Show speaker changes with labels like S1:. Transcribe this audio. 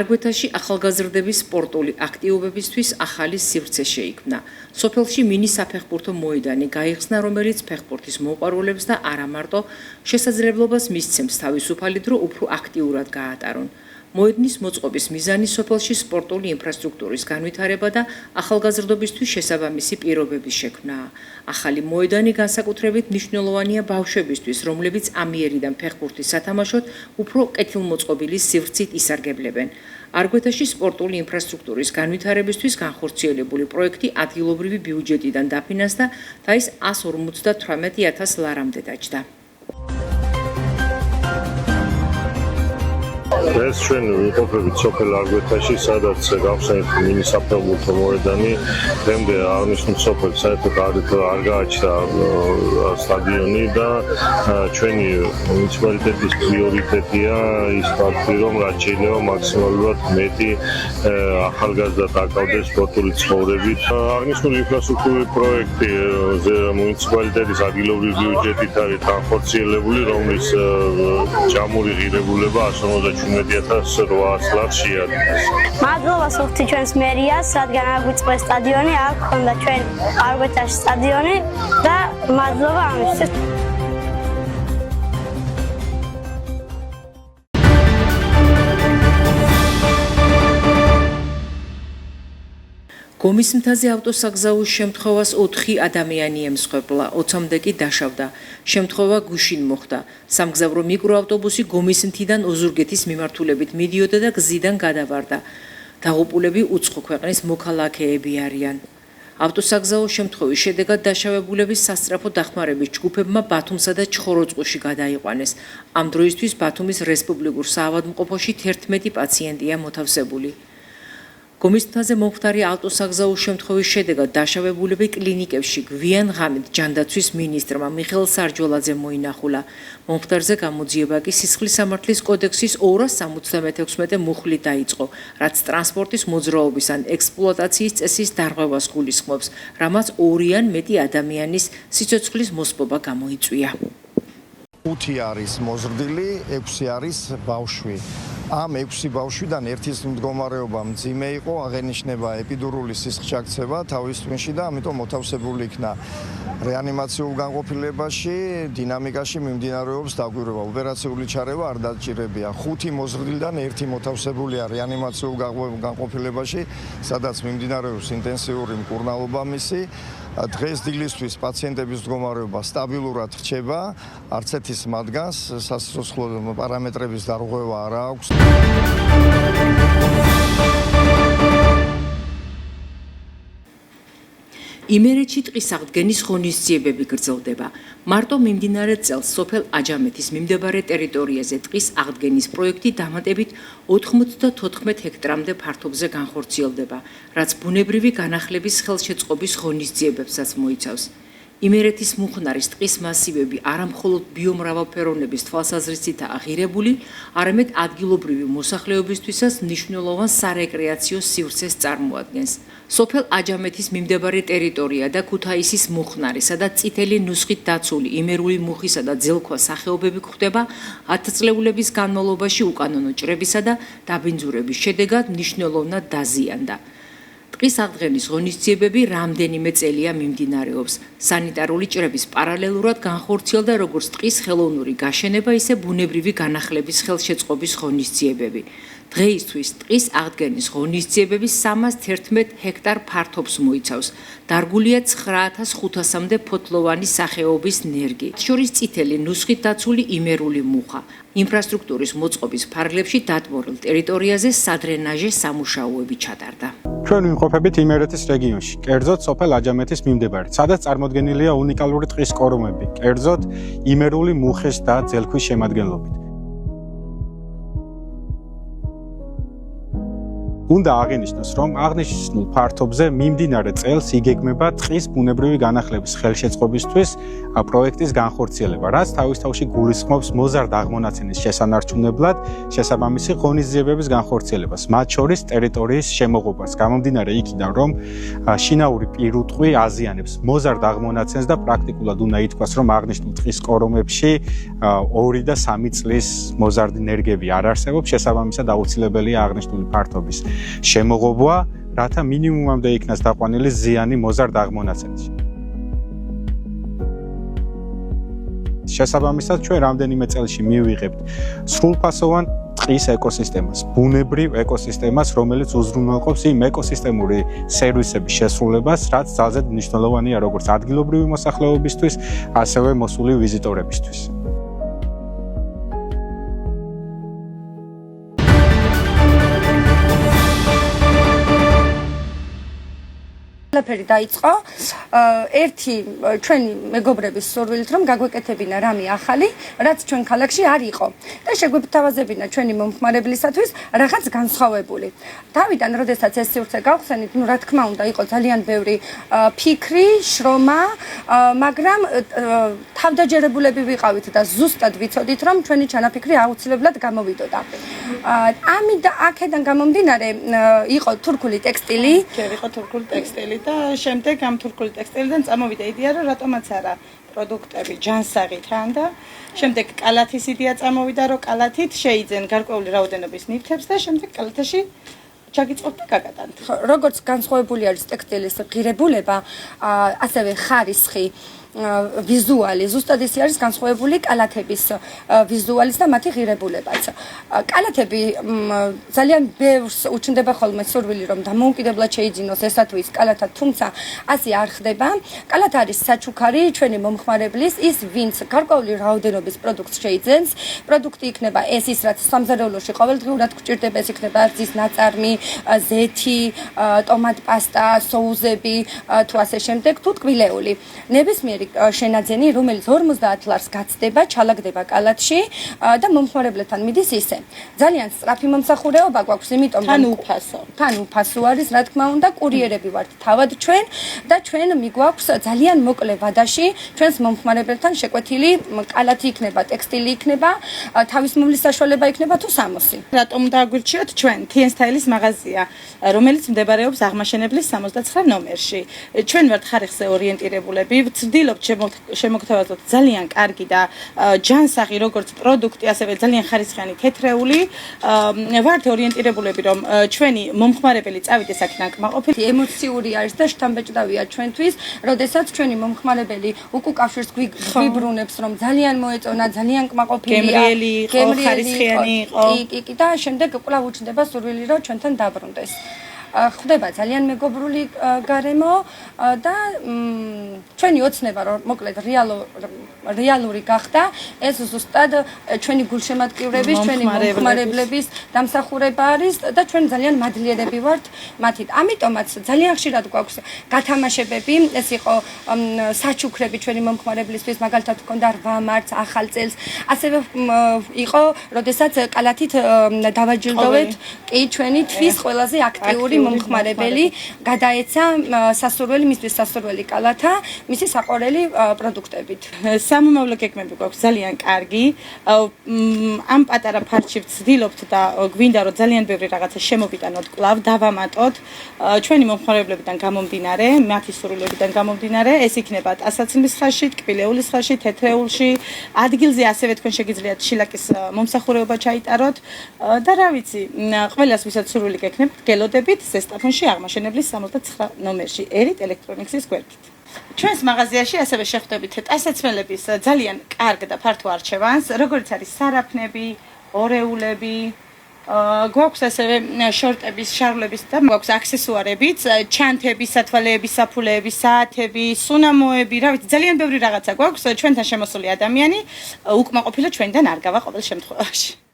S1: არგვეთაში ახალგაზრდების სპორტული აქტივობებისთვის ახალი სივრცე შეიქმნა. სოფელში მინი საფეხბურთო მოედანი გაიხსნა, რომელიც ფეხბურთის მოყვარულებს და არა მარტო შესაძლებლობას მისცემს თავისუფალი დრო უფრო აქტიურად გაატარონ. მოედნის მოწყობის მიზანი სოფელში სპორტული ინფრასტრუქტურის განვითარება და ახალგაზრდობისთვის შესაბამისი პირობების შექმნაა. ახალი მოედანი განსაკუთრებით მნიშვნელოვანია ბავშვებისთვის, რომლებიც ამიერიდან ფეხბურთის სათამაშოდ უფრო კეთილმოწყობილი სივრცით ისარგებლებენ. არგვეთაში სპორტული ინფრასტრუქტურის განვითარებისთვის განხორციელებული პროექტი ადგილობრივი ბიუჯეტიდან დაფინანსდა და ის 158,000 ლარამდე დაჯდა.
S2: ეს ჩვენ ვიმყოფებით სოფელ არგვეთაში, სადაც გავხსენეთ მინი საფეხბურთო მოედანი. დღემდე აღნიშნულ სოფელს საერთოდ არ გააჩნდა სტადიონი და ჩვენი მუნიციპალიტეტის პრიორიტეტია ის ფაქტი, რომ რაც შეიძლება მაქსიმალურად მეტი ახალგაზრდა დაკავდეს სპორტული ცხოვრებით. აღნიშნული ინფრასტრუქტურის პროექტი მუნიციპალიტეტის ადგილობრივი ბიუჯეტით არის განხორციელებული, რომლის ჯამური ღირებულება 158,800 ლარს შეადგენს.
S3: მადლობა სოფთი ჩვენს მერიას, რადგან აგვიწყეს სტადიონი, აქ ჰქონდა ჩვენ არგვეთაში სტადიონი და მადლობა ამისთვის.
S1: გომის მთაზე ავტოსაგზაოს შემთხვევას 4 ადამიანი ემსხვერპლა, 20-მდე კი დაშავდა. შემთხვევა გუშინ მოხდა. სამგზავრო მიკროავტობუსი გომის მთიდან ოზურგეთის მიმართულებით მიდიოდა და გზიდან გადავარდა. დაღუპულები უცხო ქვეყნის მოქალაქეები არიან. ავტოსაგზაოს შემთხვევის შედეგად დაშავებულების სასწრაფო დახმარების ჯგუფებმა ბათუმსა და ჩხოროწყუში გადაიყვანეს. ამ დროისთვის ბათუმის რესპუბლიკურ საავადმყოფოში 11 პაციენტია მოთავსებული. გომის მთაზე მომხდარი ავტოსაგზაოს შემთხვევის შედეგად დაშავებულები კლინიკებში გვიან ღამით ჯანდაცვის მინისტრმა მიხეილ სარჯველაძემ მოინახულა. მომხდარზე გამოძიება კი სისხლის სამართლის კოდექსის 276 მუხლით დაიწყო, რაც ტრანსპორტის მოძრაობის ან ექსპლუატაციის წესის დარღვევას გულისხმობს, რამაც 2 ან მეტი ადამიანის სიცოცხლის მოსპობა გამოიწვია.
S4: 5 არის მოზრდილი, 6 არის ბავშვი. ამ 6 ბავშვიდან ერთის მდგომარეობა მძიმე იყო, აღენიშნება ეპიდურული სისხლშაქცევა თავის ტვინში და ამიტომ მოთავსებული იქნა რეანიმაციულ განყოფილებაში, დინამიკაში მიმდინარეობს დაკვირვება, ოპერაციული ჩარევა არ დაჭირებია. 5 მოზრდილიდან 1 მოთავსებულია რეანიმაციულ განყოფილებაში, სადაც მიმდინარეობს ინტენსიური მკურნალობა მისი. დღეს დილისთვის პაციენტების მდგომარეობა სტაბილურად რჩება, არც ერთის მათგანს სასიცოცხლო პარამეტრების დარღვევა არ აქვს.
S1: იმერეთში ტყის აღდგენის ღონისძიებები გრძელდება. მარტო მიმდინარე წელს სოფელ აჯამეთის მიმდებარე ტერიტორიაზე ტყის აღდგენის პროექტი დამატებით 94 ჰექტრამდე ფართობზე განხორციელდება, რაც ბუნებრივი განახლების ხელშეწყობის ღონისძიებებსაც მოიცავს. იმერეთის მუხნარის ტყის მასივები არა მხოლოდ ბიომრავალფეროვნების თვალსაზრისითაა აღირებული, არამედ ადგილობრივი მოსახლეობისთვისაც მნიშვნელოვან სარეკრეაციო სივრცეს წარმოადგენს. სოფელ აჯამეთის მიმდებარე ტერიტორია და ქუთაისის მუხნარი, სადაც წითელი ნუსხით დაცული იმერული მუხისა და ძელქვა სახეობები გვხვდება, ათწლეულების განმავლობაში უკანონო ჭრებისა და დაბინძურების შედეგად მნიშვნელოვნად დაზიანდა. ტყის აღდგენის ღონისძიებები რამდენიმე წელია მიმდინარეობს. სანიტარული ჭრების პარალელურად განხორციელდა როგორც ტყის ხელოვნური გაშენება, ისე ბუნებრივი განახლების ხელშეწყობის ღონისძიებები. დღეისთვის ტყის აღდგენის ღონისძიებები 311 ჰექტარ ფართობს მოიცავს. დარგულია 9500-მდე ფოთლოვანი სახეობის ნერგი, შორის წითელი ნუსხით დაცული იმერული მუხა. ინფრასტრუქტურის მოწყობის ფარგლებში დატბორილ ტერიტორიაზე სადრენაჟე სამუშაოები ჩატარდა.
S5: ჩვენ ვიმყოფებით იმერეთის რეგიონში, კერძოდ სოფელ აჯამეთის მიმდებარედ, სადაც წარმოდგენილია უნიკალური ტყის კორომები, კერძოდ იმერული მუხის და ძელქვის შემადგენლობით. უნდა აღინიშნოს, რომ აღნიშნულ ფართობზე მიმდინარე წელს იგეგმება ტყის ბუნებრივი განახლების ხელშეწყობისთვის პროექტის განხორციელება, რაც თავის თავში გულისხმობს მოზარდ აღმონაცენის შესანარჩუნებლად შესაბამისი ღონისძიებების განხორციელებას, მათ შორის ტერიტორიის შემოღობას. გამომდინარე იქიდან, რომ შინაური პირუტყვი აზიანებს მოზარდ აღმონაცენს და პრაქტიკულად უნდა ითქვას, რომ აღნიშნულ ტყის კორომებში 2 და 3 წლის მოზარდი ნერგები არ არსებობს, შესაბამისად აუცილებელია აღნიშნული ფართობის შემოღობა, რათა მინიმუმამდე იქნას დაყვანილი ზიანი მოზარდ აღმონაცენში. შესაბამისად, ჩვენ რამდენიმე წელში მივიღებთ სრულფასოვან ტყის ეკოსისტემას, ბუნებრივ ეკოსისტემას, რომელიც უზრუნველყოფს იმ ეკოსისტემური სერვისების შესრულებას, რაც ძალზედ მნიშვნელოვანია როგორც ადგილობრივი მოსახლეობისთვის, ასევე მოსული ვიზიტორებისთვის.
S6: ყველაფერი დაიწყო ერთი ჩვენი მეგობრების სურვილით, რომ გაგვეკეთებინა რამე ახალი, რაც ჩვენ ქალაქში არ იყო და შეგვეთავაზებინა ჩვენი მომხმარებლისათვის რაღაც განსხვავებული. თავიდან, როდესაც ეს სივრცე გავხსენით, რა თქმა უნდა, იყო ძალიან ბევრი ფიქრი, შრომა, მაგრამ თავდაჯერებულები ვიყავით და ზუსტად ვიცოდით, რომ ჩვენი ჩანაფიქრი აუცილებლად გამოვიდოდა. აქედან გამომდინარე, იყო თურქული ტექსტილი,
S7: იყო თურქული ტექსტილი და შემდეგ ამ თურქული ტექსტილიდან წამოვიდა იდეა, რომ რატომაც არა პროდუქტები ჯანსაღიდან და შემდეგ კალათის იდეა წამოვიდა, რომ კალათით შეიძენ გარკვეული რაოდენობის ნივთებს და შემდეგ კალათაში ჩაგიწყობთ და გაგატანთ.
S6: როგორც განსხვავებული არის ტექსტილის ღირებულება, ასევე ხარისხი, ვიზუალი, ზუსტად ისე არის განსხვავებული კალათების ვიზუალის და მათი ღირებულებაც. კალათები ძალიან ბევრს უჩნდება ხოლმე სურვილი, რომ დამოუკიდებლად შეიძინოს ესათვის კალათა, თუმცა ასე არ ხდება. კალათა არის საჩუქარი ჩვენი მომხმარებლის, ის ვინც გარკვეული რაოდენობის პროდუქტს შეიძენს. პროდუქტი იქნება ეს ის, რაც სამზარეულოში ყოველდღიურად გვჭირდება, ეს იქნება რძის ნაწარმი, ზეთი, ტომატ პასტა, სოუსები, თუ ასე შემდეგ, თუ ტკბილეული. ნებისმიერი შენაძენი, რომელიც 50 ლარს გაცდება, ჩალაგდება კალათში და მომხმარებლებთან მიდის ისე. ძალიან სწრაფი მომსახურეობა გვაქვს, იმიტომ თან უფასო არის, რა თქმა უნდა, კურიერები ვართ თავად ჩვენ და ჩვენ მიგვაქვს ძალიან მოკლე ვადაში ჩვენს მომხმარებლებთან შეკვეთილი კალათი იქნება, ტექსტილი იქნება, თავისმოვლის საშუალება იქნება თუ სამოსი.
S7: რატომ დაგვირჩიოთ ჩვენ TN Style-ის მაღაზია, რომელიც მდებარეობს აღმაშენებლის 69 ნომერში. ჩვენ ვართ ხარისხზე ორიენტირებულები, ვცდილობთ შემოგთავაზოთ ძალიან კარგი და ჯანსაღი როგორც პროდუქტი, ასევე ძალიან ხარისხიანი თეთრეული. ვართ ორიენტირებულები, რომ ჩვენი მომხმარებელი წავიდეს აქედან კმაყოფილი.
S6: ემოციური არის და შთამბეჭდავია ჩვენთვის, როდესაც ჩვენი მომხმარებელი უკუკავშირს გვიბრუნებს, რომ ძალიან მოეწონა, ძალიან კმაყოფილია,
S7: გემრიელი იყო, ხარისხიანი იყო.
S6: კი და შემდეგ კვლავ უჩნდება სურვილი, რომ ჩვენთან დაბრუნდეს. ხდება ძალიან მეგობრული გარემო და ჩვენი ოცნება, რომ მოკლედ რეალური გახდა, ეს ზუსტად ჩვენი გულშემატკივრების, ჩვენი მომხმარებლების დამსახურება არის და ჩვენ ძალიან მადლიერები ვართ მათით. ამიტომაც ძალიან ხშირად გვაქვს გათამაშებები, ეს იყო საჩუქრები ჩვენი მომხმარებლისთვის, მაგალითად გქონდა 8 მარტს ახალ წელს, ასევე იყო, როდესაც კალათით დავაჯილდოვეთ, კი ჩვენი თვის ყველაზე აქტიური მომხმარებელი გადაეცა სასურველი, მისთვის სასურველი კალათა, მისი საყვარელი პროდუქტებით.
S7: სამომავლო გეგმები გვაქვს ძალიან კარგი. ამ პატარა ფარჩი ვცდილობთ და გვინდა, რომ ძალიან ბევრი რაღაცა შემოვიტანოთ კვლავ, დავამატოთ. ჩვენი მომხმარებლებიდან გამომდინარე, მათი სურვილებიდან გამომდინარე, ეს იქნება ტასაცმლის ხარში, ტკბილეულის ხარში, თეთრეულში, ადგილზე ასევე თქვენ შეგიძლიათ შილაკის მომსახურება ჩაიტაროთ და რა ვიცი, ყველას ვისაც სურვილი გექნებთ, გელოდებით ზესტაფონში აღმაშენებლის 69 ნომერში, ერით ელექტრონიქსის გვერდით. ჩვენს მაღაზიაში ასევე შეხვდებით ტასაცმელების ძალიან კარგ და ფართო არჩევანს, როგორც არის სარაფნები, ორეულები, გვაქვს ასევე შორტების, შარვლების და გვაქვს აქსესუარებიც, ჩანთები, სათვალეები, საფულეები, საათები, სუნამოები, რა ვიცი, ძალიან ბევრი რაღაცა გვაქვს, ჩვენთან შემოსული ადამიანი უკმაყოფილო ჩვენიდან არ გავა ყოველ შემთხვევაში.